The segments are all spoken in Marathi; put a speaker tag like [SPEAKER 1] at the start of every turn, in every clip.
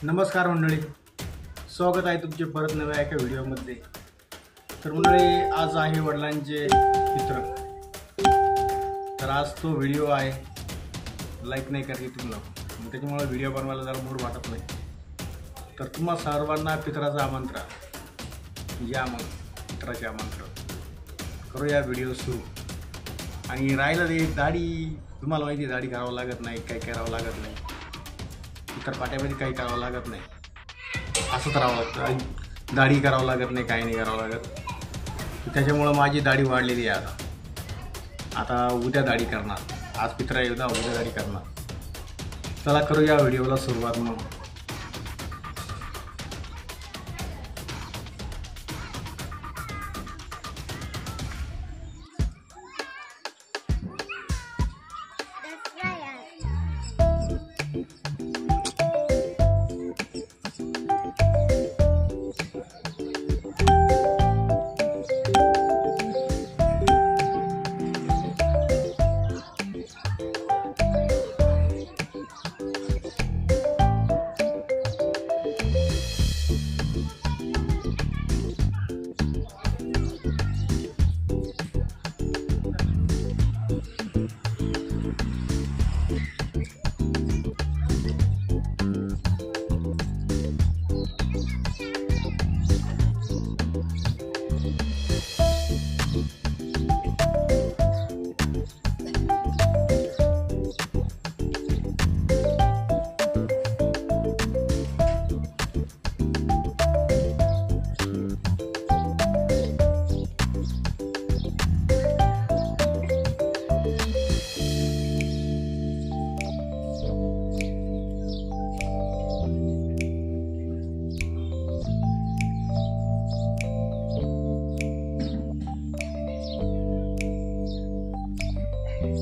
[SPEAKER 1] नमस्कार मंडळी, स्वागत आहे तुमचे परत नव्या एका व्हिडिओमध्ये। तर मंडळी, आज आहे वडिलांचे चित्र। तर आज तो व्हिडिओ आहे, लाईक नाही करते तुम्ही लोक, मग त्याच्यामुळे व्हिडिओ बनवायला जरा मूड वाटत नाही। तर तुम्हा सर्वांना पित्राचं आमंत्रण, या मग पित्राचे आमंत्रण करूया व्हिडिओ सुरू। आणि राहिलं रे दाढी, तुम्हाला माहिती दाढी करावं लागत नाही, काही करावं लागत नाही, इतर पाट्यामध्ये काही करावं लागत नाही, असंच राहावं लागतं। दाढी करावं लागत नाही, काही नाही करावं लागत। त्याच्यामुळं माझी दाढी वाढलेली आहे आता उद्या दाढी करणार। आज पित्रा एकदा, उद्या दाढी करणार। चला करूया व्हिडिओला सुरुवात मग।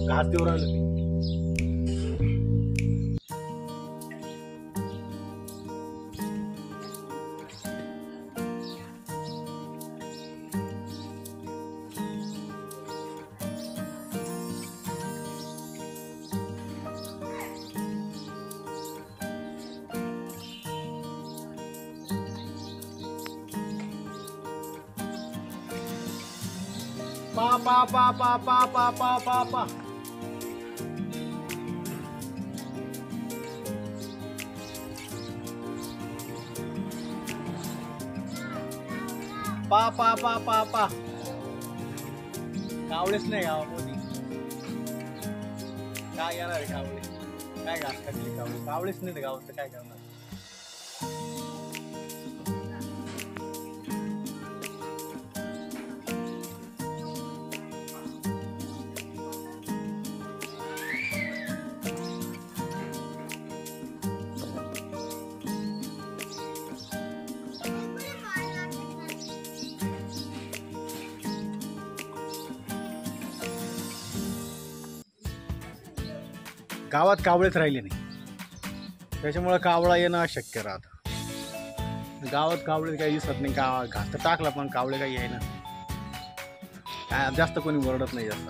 [SPEAKER 1] घास देऊ राहिलो मी। पा पा पा पा पा पा पा पा पा पा पा पा पा पा कावळेच नाही गावामध्ये, काय येणार आहे कावळे? काय घास टाकले कावळे? कावळेच नाही गावात, काय करणार? गावात कावळेच राहिले नाही, त्याच्यामुळे कावळा येणं अशक्य राहतं। गावात कावळे काही दिसत नाही, घास तर टाकला पण कावळे काही येईना, काय जास्त कोणी ओरडत नाही जास्त,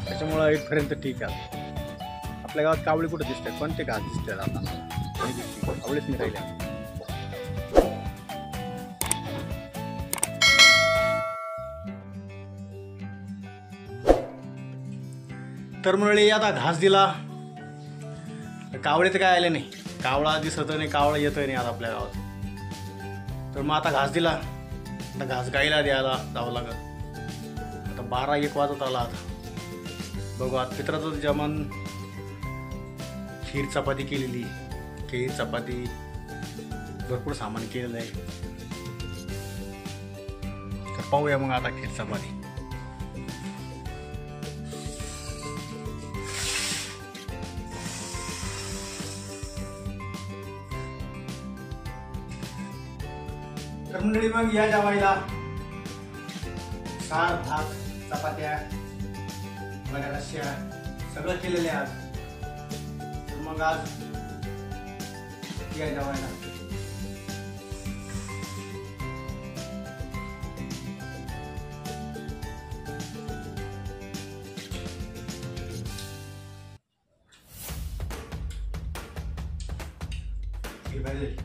[SPEAKER 1] त्याच्यामुळं इथपर्यंत ठीक आहे। आपल्या गावात कावळे कुठे दिसतात? कोणते घास दिसतात आता? कावळेच नाही राहिले। तर मंडळी, आता घास दिला, कावळे तर काय आले नाही, कावळा दिसत नाही, कावळा येतोय नाही आता आपल्या गावात। तर मग आता घास दिला, आता घास गाईला द्यायला जावं लागत। आता 12-1 वाजत आला। आता बघू, आता पित्राचं जेवण, खीर चपाती केलेली, खीर चपाती भरपूर सामान केलेलं आहे। तर पाहूया मग आता खीर चपाती। तर मंडळी, मग या जेवायला सार, भात, चपात्या, रस्स्या सगळं केलेलं आहे आज। तर मग आज या जेवायला। हे पाहिजे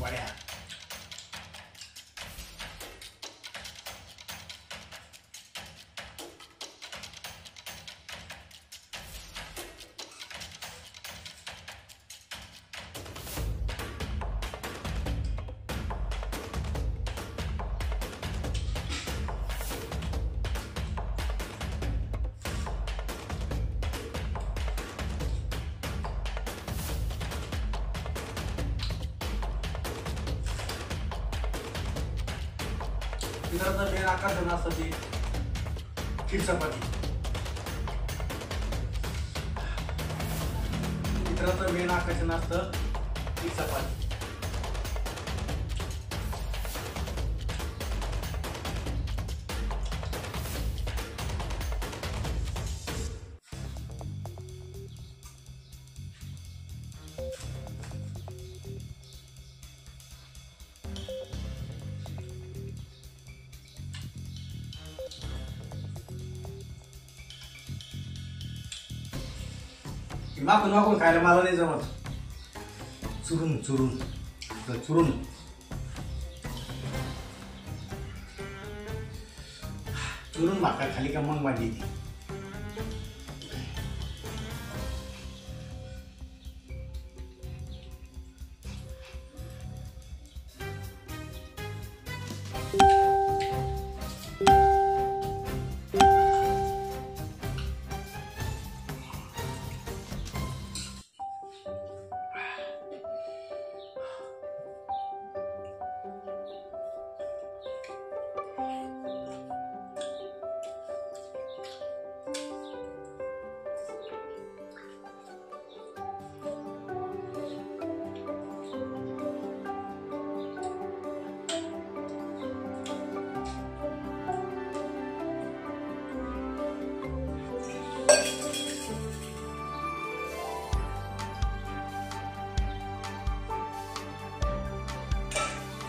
[SPEAKER 1] वड्या इधर मेन आकर्षण असतं ते खीर चपाती. इतर मेन आकर्षण असतं खीर चपाती. मागून मागून खायला मला नाही जमत. चुरून चुरून चुरून चुरून भाकर खाली का मग माझी येते.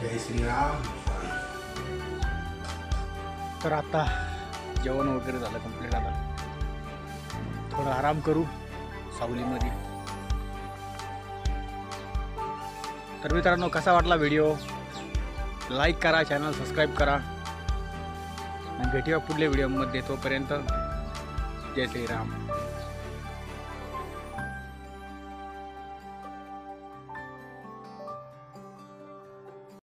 [SPEAKER 1] जय श्रीराम. तर आता जेवण वगैरे झालं कंप्लीट. आता थोडा आराम करू सावलीमध्ये. तर मित्रांनो, कसा वाटला व्हिडिओ? लाईक करा, चॅनल सबस्क्राईब करा आणि भेटूया पुढल्या व्हिडिओमध्ये. तोपर्यंत जय श्रीराम.